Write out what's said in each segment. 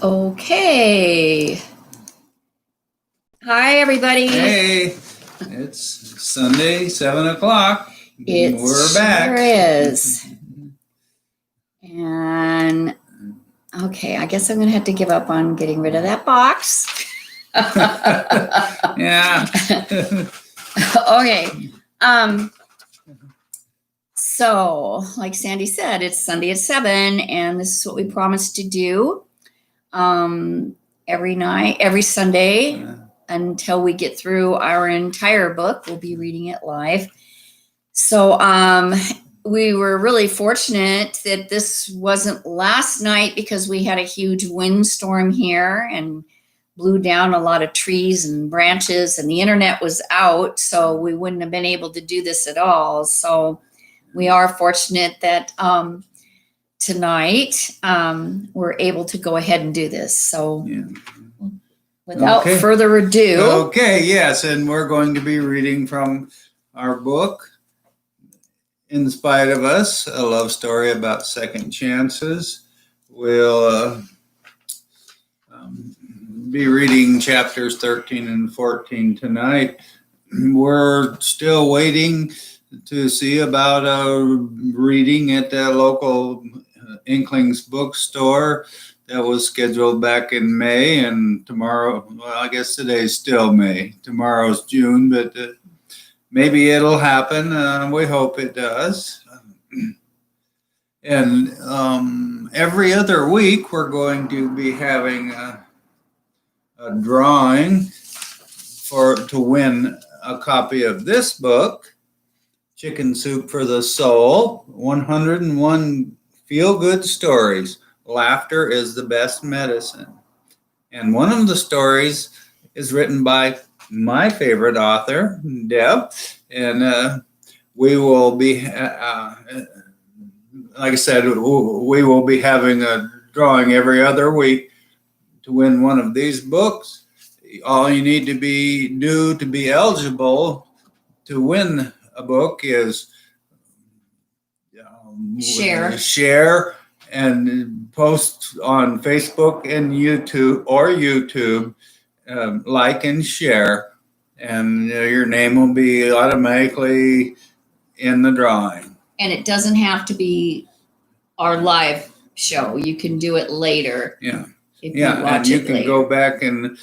Okay. Hi, everybody. Hey, it's Sunday, 7 o'clock. It We're back. Sure is. And okay, I guess I'm going to have to give up on getting rid of that box. Yeah. Okay. So, like Sandy said, it's Sunday at 7, and this is what we promised to do every night, every Sunday until we get through our entire book. We'll be reading it live. So, we were really fortunate that this wasn't last night because we had a huge windstorm here and blew down a lot of trees and branches, and the internet was out, so we wouldn't have been able to do this at all. So we are fortunate that tonight we're able to go ahead and do this. So without further ado. Okay, yes, and we're going to be reading from our book, In Spite of Us, a love story about second chances. We'll be reading chapters 13 and 14 tonight. We're still waiting to see about a reading at the local Inklings bookstore that was scheduled back in May, and tomorrow, well, I guess today's still May. Tomorrow's June, but maybe it'll happen. We hope it does. And every other week, we're going to be having a drawing to win a copy of this book, Chicken Soup for the Soul, 101 Feel-Good Stories. Laughter is the best medicine. And one of the stories is written by my favorite author, Deb, and we will be, like I said, we will be having a drawing every other week to win one of these books. All you need to do to be eligible to win a book is share and post on Facebook and YouTube, like and share, and your name will be automatically in the drawing. And it doesn't have to be our live show. You can do it later. Yeah. And you can go back and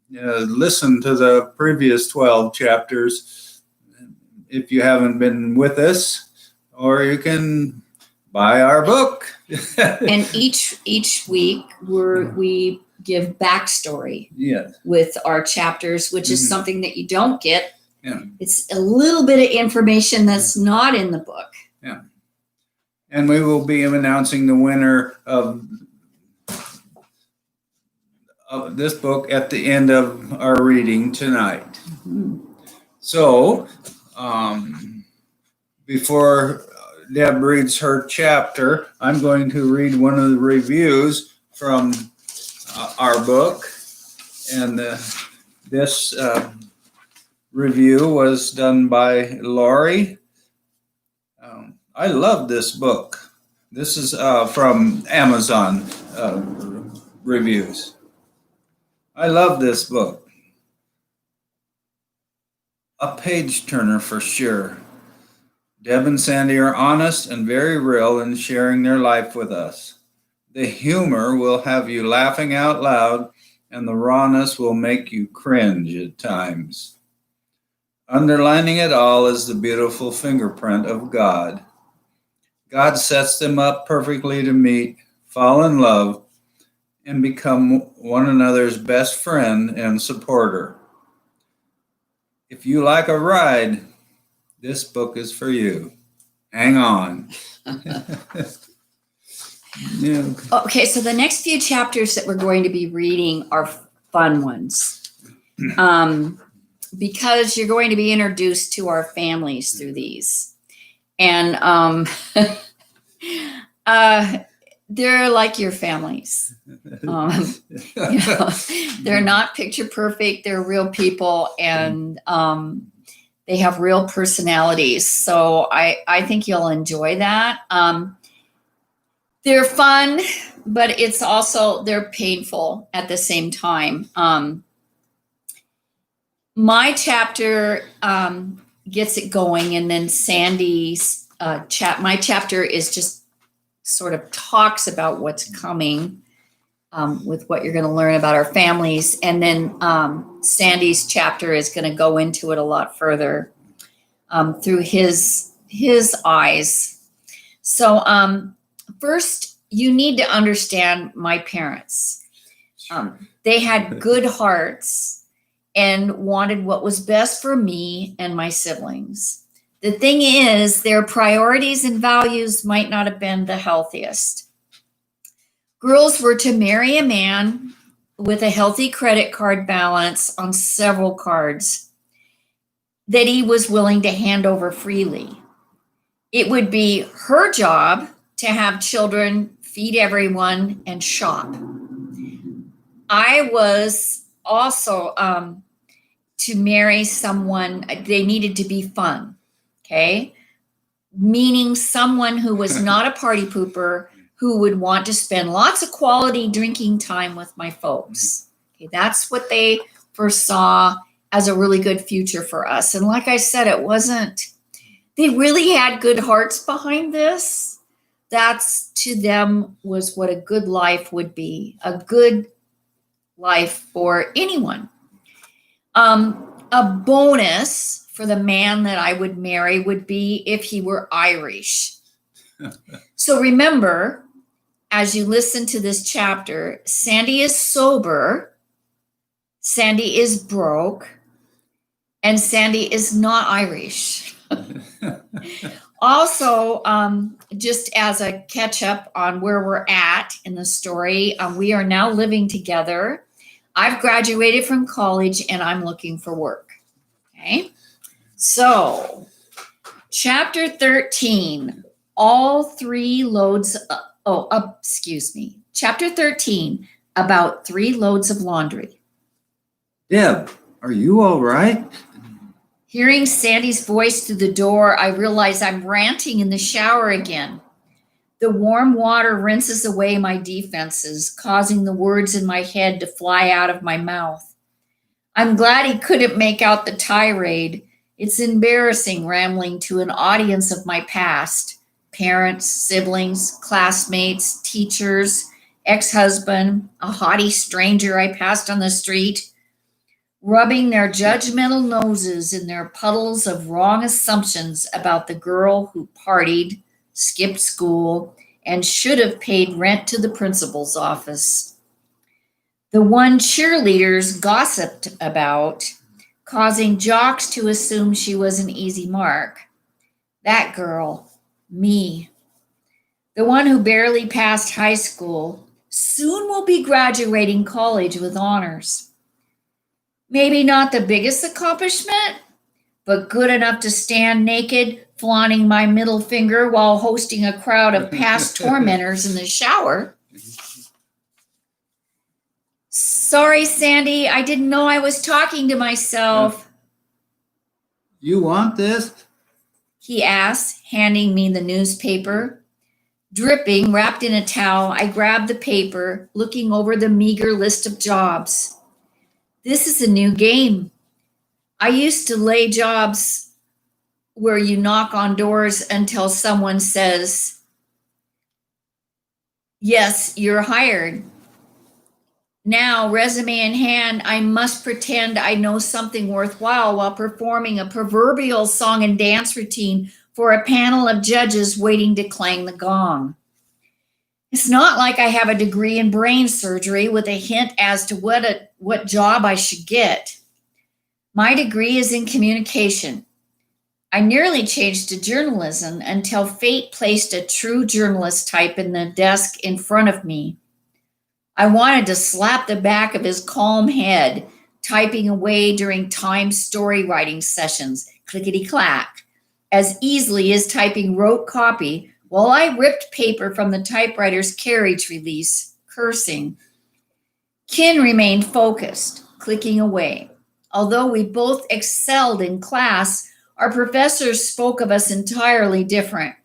listen to the previous 12 chapters if you haven't been with us, or you can buy our book. And each week we give backstory with our chapters, which is something that you don't get. Yeah. It's a little bit of information that's not in the book. Yeah. And we will be announcing the winner of this book at the end of our reading tonight. Mm-hmm. So, before Deb reads her chapter, I'm going to read one of the reviews from our book. And this review was done by Lori. I love this book. This is from Amazon reviews. I love this book. A page turner for sure. Deb and Sandy are honest and very real in sharing their life with us. The humor will have you laughing out loud, and the rawness will make you cringe at times. Underlining it all is the beautiful fingerprint of God. God sets them up perfectly to meet, fall in love, and become one another's best friend and supporter. If you like a ride, this book is for you. Hang on. Yeah. Okay, so the next few chapters that we're going to be reading are fun ones. Because you're going to be introduced to our families through these. And they're like your families. They're not picture perfect. They're real people, and they have real personalities. So I think you'll enjoy that. They're fun. but it's also, they're painful at the same time. My chapter gets it going, and then Sandy's my chapter is just sort of talks about what's coming with what you're going to learn about our families. And then Sandy's chapter is going to go into it a lot further through his eyes. So first, you need to understand my parents. They had good hearts and wanted what was best for me and my siblings. The thing is, their priorities and values might not have been the healthiest. Girls were to marry a man with a healthy credit card balance on several cards that he was willing to hand over freely. It would be her job to have children, feed everyone, and shop. I was also to marry someone, they needed to be fun, okay? Meaning someone who was not a party pooper, who would want to spend lots of quality drinking time with my folks. Okay, that's what they first saw as a really good future for us. And like I said, it wasn't, they really had good hearts behind this. That's, to them, was what a good life would be, a good life for anyone. A bonus for the man that I would marry would be if he were Irish. So remember, as you listen to this chapter, Sandy is sober, Sandy is broke, and Sandy is not Irish. Also, just as a catch up on where we're at in the story, we are now living together. I've graduated from college and I'm looking for work. Okay. So, chapter 13, all 3 loads. Chapter 13, about 3 loads of laundry. Deb, are you all right? Hearing Sandy's voice through the door, I realize I'm ranting in the shower again. The warm water rinses away my defenses, causing the words in my head to fly out of my mouth. I'm glad he couldn't make out the tirade. It's embarrassing rambling to an audience of my past. Parents, siblings, classmates, teachers, ex-husband, a haughty stranger I passed on the street, rubbing their judgmental noses in their puddles of wrong assumptions about the girl who partied, skipped school, and should have paid rent to the principal's office. The one cheerleaders gossiped about, causing jocks to assume she was an easy mark. That girl, me. The one who barely passed high school, soon will be graduating college with honors. Maybe not the biggest accomplishment, but good enough to stand naked, flaunting my middle finger while hosting a crowd of past tormentors in the shower. Sorry, Sandy, I didn't know I was talking to myself. You want this? He asked, handing me the newspaper. Dripping, wrapped in a towel, I grabbed the paper, looking over the meager list of jobs. This is a new game. I used to lay jobs where you knock on doors until someone says, yes, you're hired. Now, resume in hand, I must pretend I know something worthwhile while performing a proverbial song and dance routine for a panel of judges waiting to clang the gong. It's not like I have a degree in brain surgery with a hint as to what job I should get. My degree is in communication. I nearly changed to journalism until fate placed a true journalist type in the desk in front of me. I wanted to slap the back of his calm head, typing away during Times story writing sessions, clickety-clack, as easily as typing rote copy while I ripped paper from the typewriter's carriage release, cursing. Ken remained focused, clicking away. Although we both excelled in class, our professors spoke of us entirely different.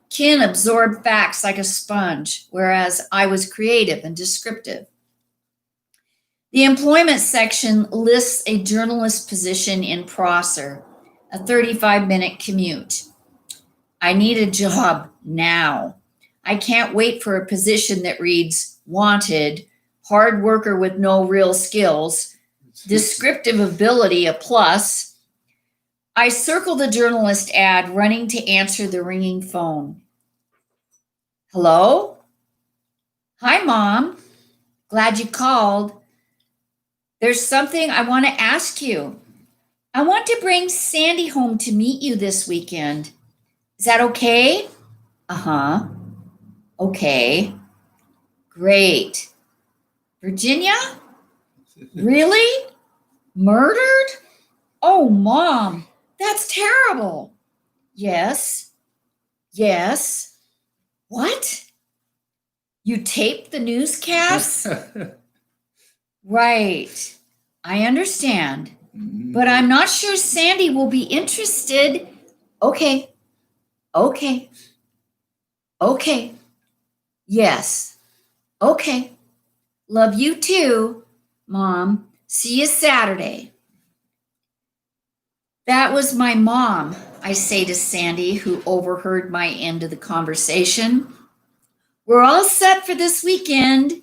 Ken absorbed facts like a sponge, whereas I was creative and descriptive. The employment section lists a journalist position in Prosser, a 35-minute commute. I need a job now. I can't wait for a position that reads wanted, hard worker with no real skills, descriptive ability a plus. I circle the journalist ad, running to answer the ringing phone. Hello? Hi, Mom. Glad you called. There's something I want to ask you. I want to bring Sandy home to meet you this weekend. Is that okay? Uh-huh. Okay. Great. Virginia? Really? Murdered? Oh, Mom, that's terrible. Yes. Yes. What? You taped the newscasts? Right. I understand. But I'm not sure Sandy will be interested. Okay. Okay. Okay. Yes. Okay. Love you too, Mom. See you Saturday. That was my mom, I say to Sandy, who overheard my end of the conversation. We're all set for this weekend.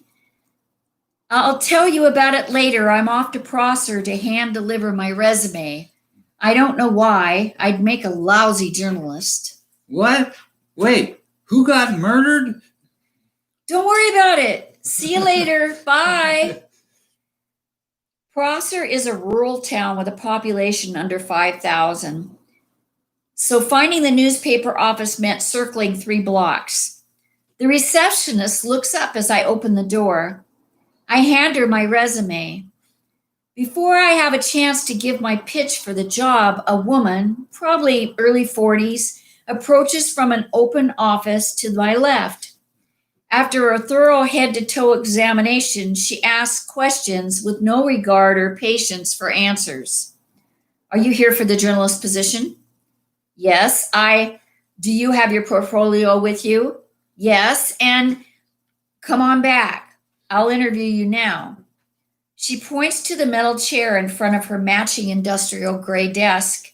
I'll tell you about it later. I'm off to Prosser to hand deliver my resume. I don't know why. I'd make a lousy journalist. What? Wait, who got murdered? Don't worry about it. See you later. Bye. Prosser is a rural town with a population under 5,000. So finding the newspaper office meant circling 3 blocks. The receptionist looks up as I open the door. I hand her my resume. Before I have a chance to give my pitch for the job, a woman, probably early 40s, approaches from an open office to my left. After a thorough head-to-toe examination, she asks questions with no regard or patience for answers. Are you here for the journalist position? Yes. Do you have your portfolio with you? Yes. And come on back. I'll interview you now. She points to the metal chair in front of her matching industrial gray desk.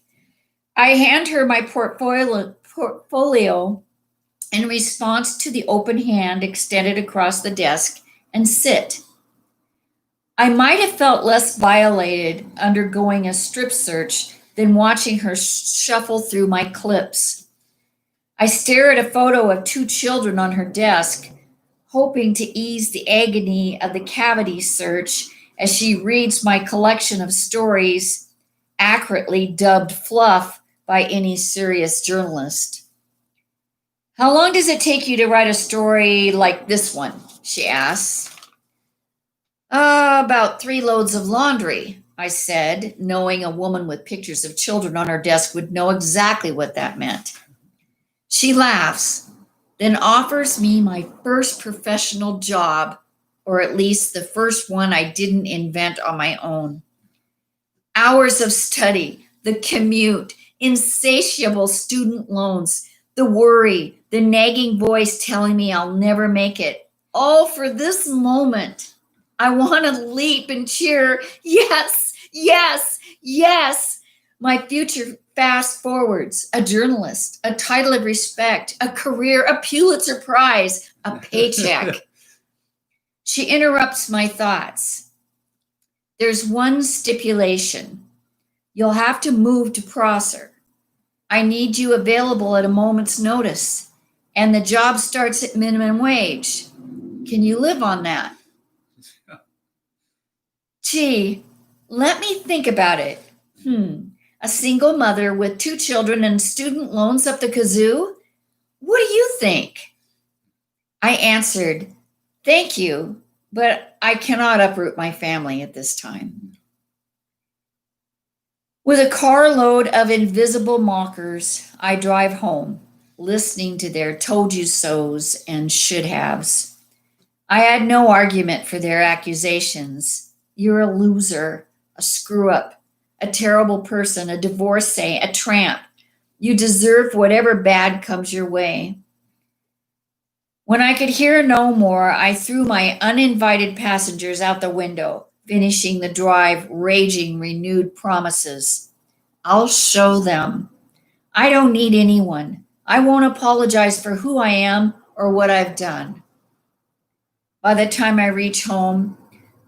I hand her my portfolio in response to the open hand extended across the desk and sit. I might have felt less violated undergoing a strip search than watching her shuffle through my clips. I stare at a photo of 2 children on her desk, hoping to ease the agony of the cavity search as she reads my collection of stories, accurately dubbed fluff by any serious journalist. How long does it take you to write a story like this one? She asks. About 3 loads of laundry, I said, knowing a woman with pictures of children on her desk would know exactly what that meant. She laughs, then offers me my first professional job, or at least the first one I didn't invent on my own. Hours of study, the commute, insatiable student loans, the worry, the nagging voice telling me I'll never make it, all for this moment. I want to leap and cheer. Yes, yes, yes. My future fast forwards, a journalist, a title of respect, a career, a Pulitzer Prize, a paycheck. She interrupts my thoughts. There's one stipulation. You'll have to move to Prosser. I need you available at a moment's notice, and the job starts at minimum wage. Can you live on that? Gee, let me think about it. A single mother with 2 children and student loans up the kazoo? What do you think? I answered, thank you, but I cannot uproot my family at this time. With a carload of invisible mockers, I drive home, listening to their told you so's and should haves. I had no argument for their accusations. You're a loser, a screw up, a terrible person, a divorcee, a tramp. You deserve whatever bad comes your way. When I could hear no more, I threw my uninvited passengers out the window, finishing the drive, raging renewed promises. I'll show them. I don't need anyone. I won't apologize for who I am or what I've done. By the time I reach home,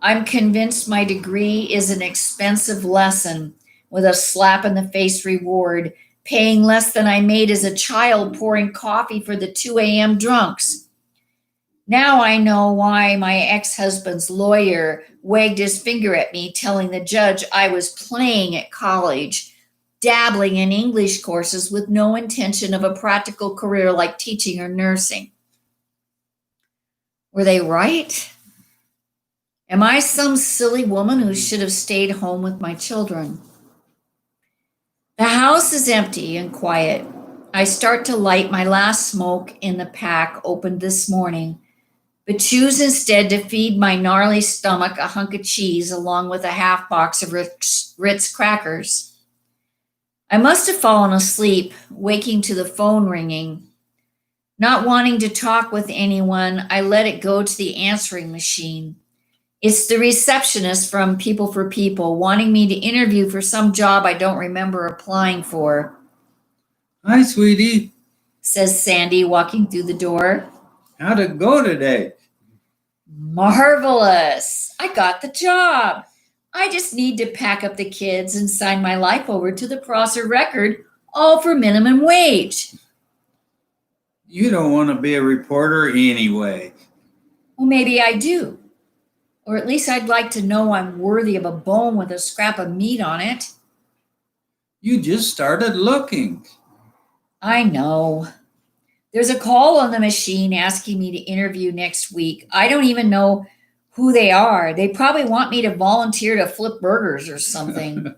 I'm convinced my degree is an expensive lesson with a slap in the face reward, paying less than I made as a child pouring coffee for the 2 a.m. drunks. Now I know why my ex-husband's lawyer wagged his finger at me, telling the judge I was playing at college, dabbling in English courses with no intention of a practical career like teaching or nursing. Were they right? Am I some silly woman who should have stayed home with my children? The house is empty and quiet. I start to light my last smoke in the pack opened this morning, but choose instead to feed my gnarly stomach a hunk of cheese along with a half box of Ritz crackers. I must have fallen asleep, waking to the phone ringing. Not wanting to talk with anyone, I let it go to the answering machine. It's the receptionist from People for People wanting me to interview for some job I don't remember applying for. Hi, sweetie. Says Sandy, walking through the door. How'd it go today? Marvelous. I got the job. I just need to pack up the kids and sign my life over to the Prosser Record, all for minimum wage. You don't want to be a reporter anyway. Well, maybe I do. Or at least I'd like to know I'm worthy of a bone with a scrap of meat on it. You just started looking. I know. There's a call on the machine asking me to interview next week. I don't even know who they are. They probably want me to volunteer to flip burgers or something.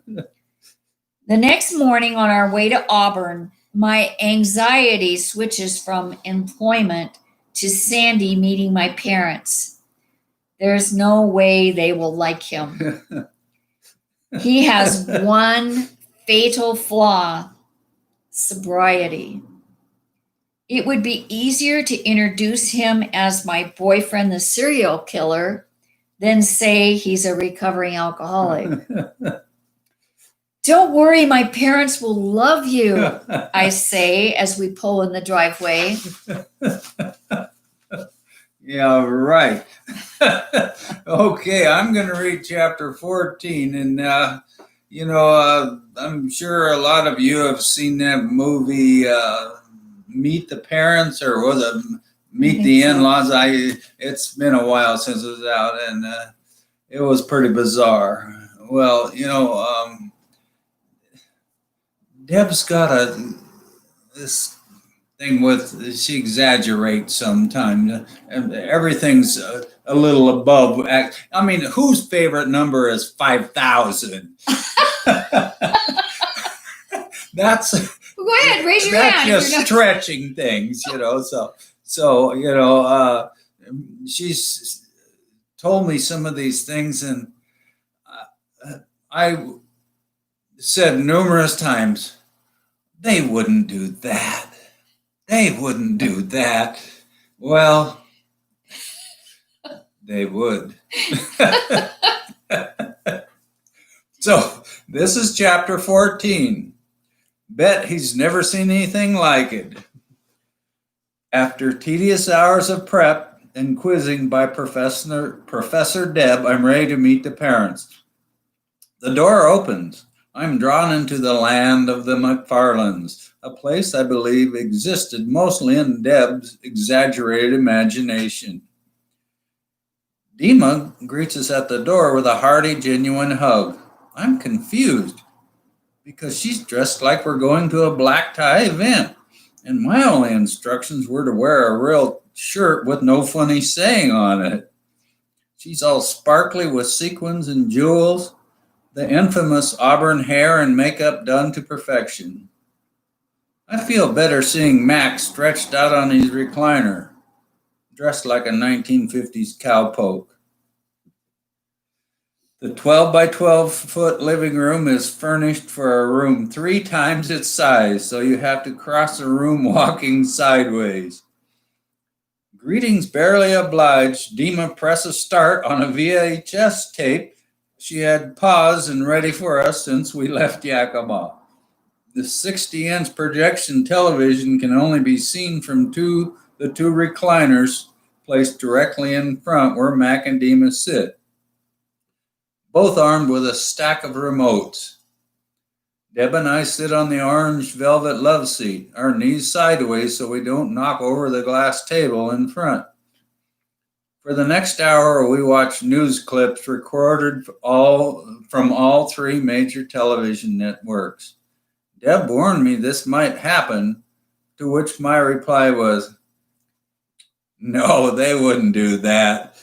The next morning on our way to Auburn, my anxiety switches from employment to Sandy meeting my parents. There's no way they will like him. He has one fatal flaw: sobriety. It would be easier to introduce him as my boyfriend, the serial killer, than say he's a recovering alcoholic. Don't worry, my parents will love you, I say as we pull in the driveway. Yeah, right. Okay, I'm going to read chapter 14. And, I'm sure a lot of you have seen that movie, Meet the Parents, or was it Meet the In-Laws? It's been a while since it was out, and it was pretty bizarre. Well, Deb's got this thing with, she exaggerates sometimes, and everything's a little above. I mean, whose favorite number is 5,000? That's Well, go ahead, raise your hand. That's just stretching things, So she's told me some of these things, and I said numerous times, they wouldn't do that. They wouldn't do that. Well, they would. So this is chapter 14. Bet he's never seen anything like it. After tedious hours of prep and quizzing by Professor Deb, I'm ready to meet the parents. The door opens. I'm drawn into the land of the McFarlands, a place I believe existed mostly in Deb's exaggerated imagination. Dima greets us at the door with a hearty, genuine hug. I'm confused because she's dressed like we're going to a black tie event, and my only instructions were to wear a real shirt with no funny saying on it. She's all sparkly with sequins and jewels, the infamous auburn hair and makeup done to perfection. I feel better seeing Max stretched out on his recliner, dressed like a 1950s cowpoke. The 12 by 12 foot living room is furnished for a room 3 times its size, so you have to cross the room walking sideways. Greetings barely obliged, Dima presses start on a VHS tape she had paused and ready for us since we left Yakima. The 60-inch projection television can only be seen from the two recliners placed directly in front where Mac and Dima sit, both armed with a stack of remotes. Deb and I sit on the orange velvet love seat, our knees sideways so we don't knock over the glass table in front. For the next hour, we watch news clips recorded from all three major television networks. Deb warned me this might happen, to which my reply was, "No, they wouldn't do that."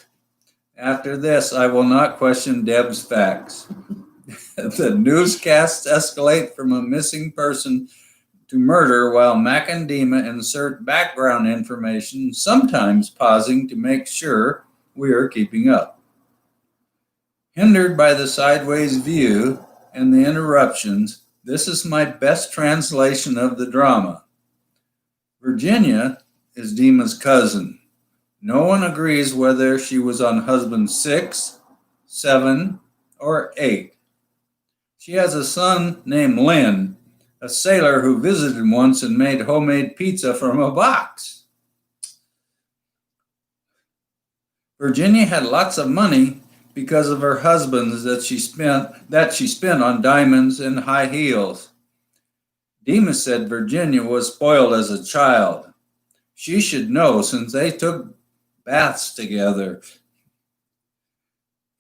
After this, I will not question Deb's facts. The newscasts escalate from a missing person to murder while Mac and Dima insert background information, sometimes pausing to make sure we are keeping up. Hindered by the sideways view and the interruptions, this is my best translation of the drama. Virginia is Dima's cousin. No one agrees whether she was on husband 6, 7, or 8. She has a son named Lynn, a sailor who visited once and made homemade pizza from a box. Virginia had lots of money because of her husbands that she spent on diamonds and high heels. Dima said Virginia was spoiled as a child. She should know since they took baths together.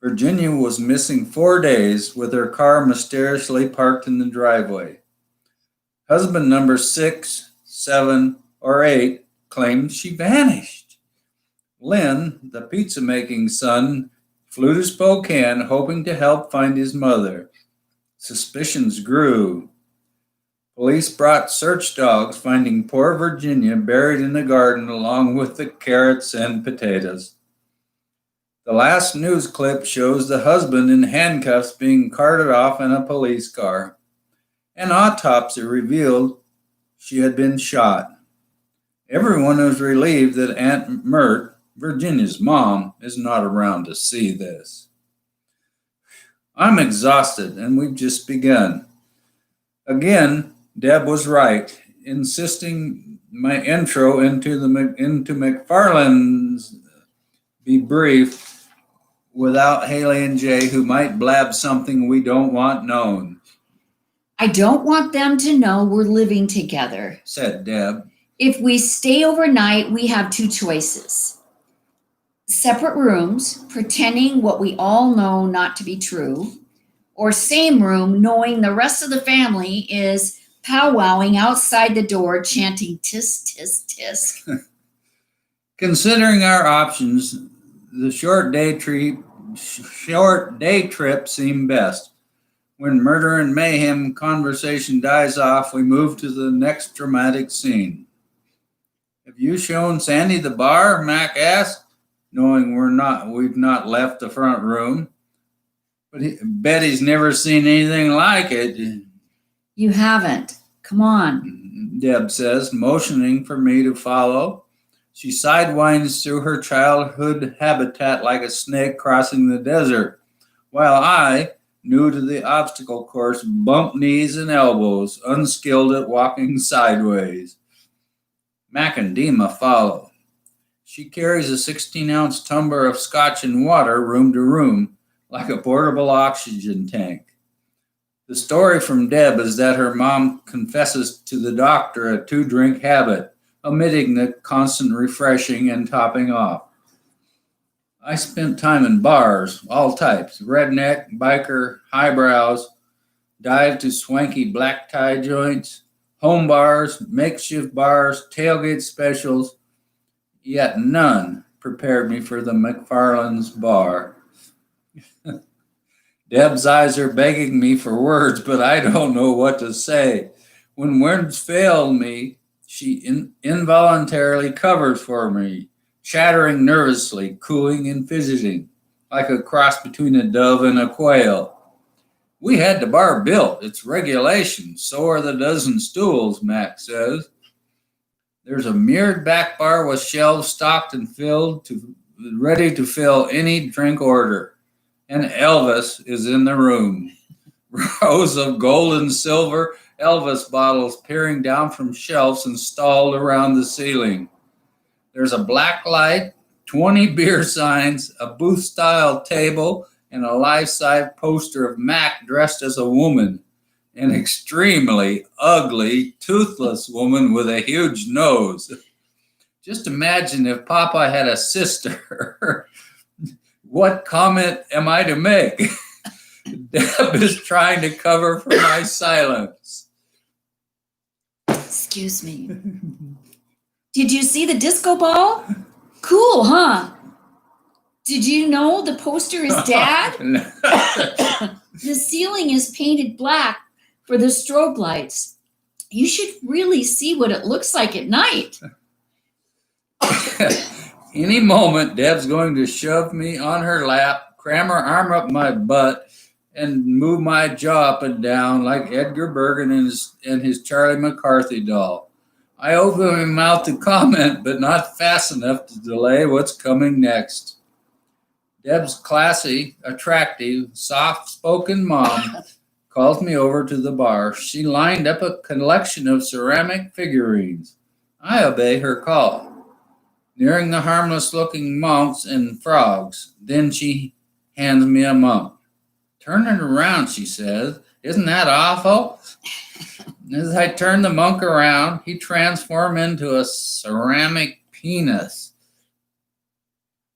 Virginia was missing 4 days with her car mysteriously parked in the driveway. Husband number 6, 7, or 8 claimed she vanished. Lynn, the pizza-making son, flew to Spokane hoping to help find his mother. Suspicions grew. Police brought search dogs, finding poor Virginia buried in the garden along with the carrots and potatoes. The last news clip shows the husband in handcuffs being carted off in a police car. An autopsy revealed she had been shot. Everyone is relieved that Aunt Mert, Virginia's mom, is not around to see this. I'm exhausted, and we've just begun. Again, Deb was right, insisting my intro into McFarlane's be brief without Haley and Jay, who might blab something we don't want known. I don't want them to know we're living together, said Deb. If we stay overnight, we have two choices. Separate rooms, pretending what we all know not to be true, or same room, knowing the rest of the family is powwowing outside the door, chanting tisk, tisk, tisk. Considering our options, the short day trip seemed best. When murder and mayhem conversation dies off, we move to the next dramatic scene. Have you shown Sandy the bar? Mac asked, knowing we've not left the front room. But Betty's never seen anything like it. You haven't. Come on, Deb says, motioning for me to follow. She sidewinds through her childhood habitat like a snake crossing the desert, while I, new to the obstacle course, bump knees and elbows, unskilled at walking sideways. Mac and Dima follow. She carries a 16-ounce tumbler of scotch and water room to room, like a portable oxygen tank. The story from Deb is that her mom confesses to the doctor a 2-drink habit, omitting the constant refreshing and topping off. I spent time in bars, all types, redneck, biker, highbrows, dived to swanky black tie joints, home bars, makeshift bars, tailgate specials, yet none prepared me for the McFarlane's bar. Deb's eyes are begging me for words, but I don't know what to say. When words fail me, she involuntarily covers for me, chattering nervously, cooing and fidgeting, like a cross between a dove and a quail. We had the bar built. It's regulation. So are the dozen stools, Mac says. There's a mirrored back bar with shelves stocked and ready to fill any drink order. And Elvis is in the room. Rows of gold and silver Elvis bottles peering down from shelves installed around the ceiling. There's a black light, 20 beer signs, a booth-style table, and a life-size poster of Mac dressed as a woman. An extremely ugly, toothless woman with a huge nose. Just imagine if Papa had a sister. What comment am I to make? Deb is trying to cover for my silence. Excuse me. Did you see the disco ball? Cool, huh? Did you know the poster is Dad? The ceiling is painted black for the strobe lights. You should really see what it looks like at night. Any moment, Deb's going to shove me on her lap, cram her arm up my butt, and move my jaw up and down like Edgar Bergen and his Charlie McCarthy doll. I open my mouth to comment, but not fast enough to delay what's coming next. Deb's classy, attractive, soft-spoken mom calls me over to the bar. She lined up a collection of ceramic figurines. I obey her call, nearing the harmless-looking monks and frogs. Then she hands me a monk. Turn it around, she says. Isn't that awful? As I turn the monk around, he transforms into a ceramic penis.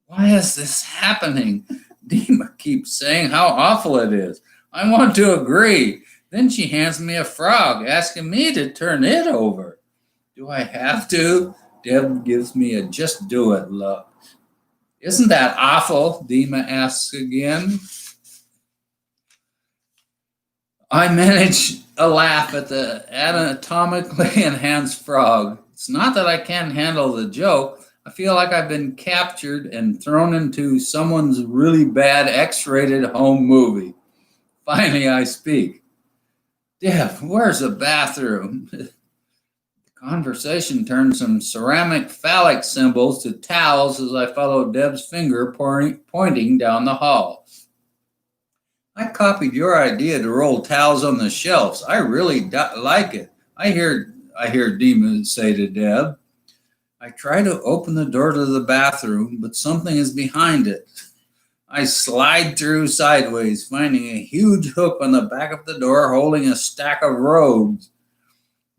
Why is this happening? Dima keeps saying how awful it is. I want to agree. Then she hands me a frog, asking me to turn it over. Do I have to? Deb gives me a just do it look. Isn't that awful? Dima asks again. I manage a laugh at the anatomically enhanced frog. It's not that I can't handle the joke. I feel like I've been captured and thrown into someone's really bad X-rated home movie. Finally, I speak. Deb, where's the bathroom? The conversation turns from ceramic phallic symbols to towels as I follow Deb's finger pointing down the hall. I copied your idea to roll towels on the shelves. I really like it. I hear Dima say to Deb. I try to open the door to the bathroom, but something is behind it. I slide through sideways, finding a huge hook on the back of the door holding a stack of robes.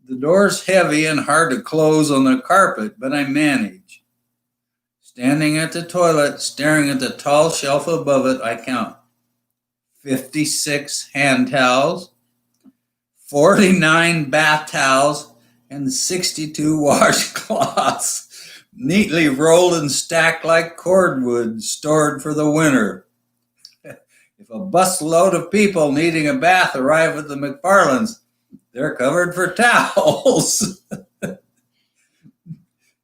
The door's heavy and hard to close on the carpet, but I manage. Standing at the toilet, staring at the tall shelf above it, I count 56 hand towels, 49 bath towels, and 62 washcloths, neatly rolled and stacked like cordwood stored for the winter. If a busload of people needing a bath arrive at the McFarlands, they're covered for towels.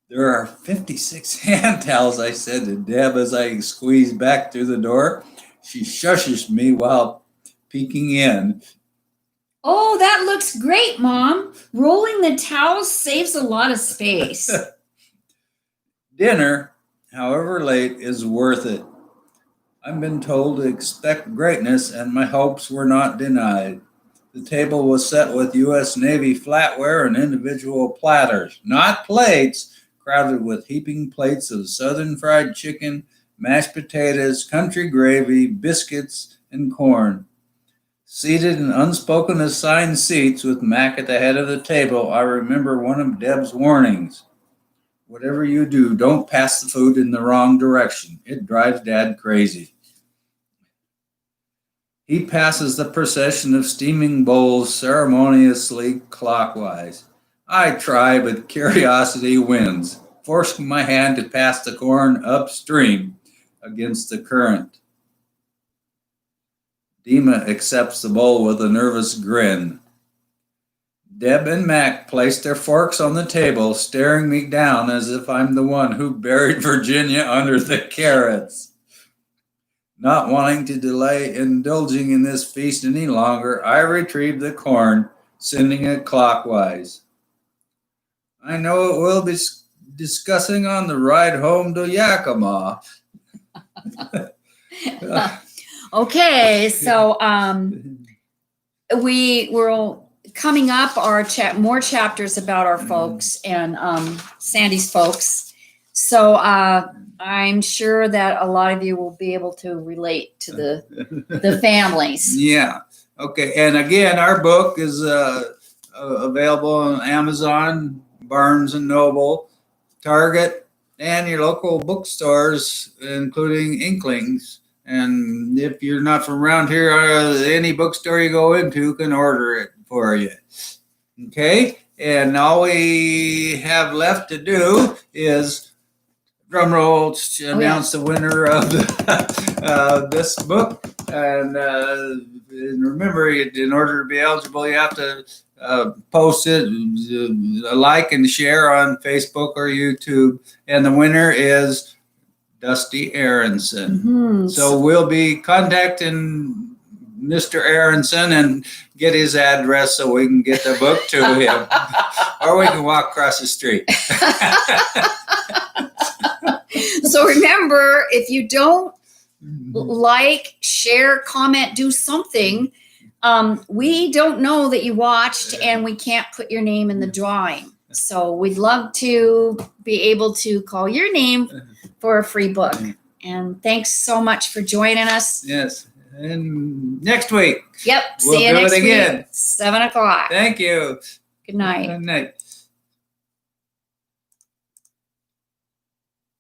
There are 56 hand towels, I said to Deb as I squeeze back through the door. She shushes me while peeking in. Oh, that looks great, Mom. Rolling the towels saves a lot of space. Dinner, however late, is worth it. I've been told to expect greatness, and my hopes were not denied. The table was set with U.S. Navy flatware and individual platters, not plates, crowded with heaping plates of southern fried chicken, mashed potatoes, country gravy, biscuits, and corn. Seated in unspoken assigned seats with Mac at the head of the table, I remember one of Deb's warnings. Whatever you do, don't pass the food in the wrong direction. It drives Dad crazy. He passes the procession of steaming bowls ceremoniously clockwise. I try, but curiosity wins, forcing my hand to pass the corn upstream against the current. Dima accepts the bowl with a nervous grin. Deb and Mac place their forks on the table, staring me down as if I'm the one who buried Virginia under the carrots. Not wanting to delay indulging in this feast any longer, I retrieve the corn, sending it clockwise. I know it we'll be discussing on the ride home to Yakima. Okay, so we were coming up our more chapters about our folks and Sandy's folks. So I'm sure that a lot of you will be able to relate to the families. Yeah. Okay. And again, our book is available on Amazon, Barnes and Noble, Target, and your local bookstores, including Inklings. And if you're not from around here, any bookstore you go into can order it for you. Okay. And all we have left to do is drum roll to announce the winner of this book. And remember, in order to be eligible, you have to post it, like and share on Facebook or YouTube. And the winner is Dusty Aronson. Mm-hmm. So we'll be contacting Mr. Aronson and get his address so we can get the book to him. Or we can walk across the street. So remember, if you don't like, share, comment, do something, we don't know that you watched and we can't put your name in the drawing. So we'd love to be able to call your name for a free book. And thanks so much for joining us. Yes. And next week. Yep. We'll See you do it next again. week, 7:00. Thank you. Good night. Good night.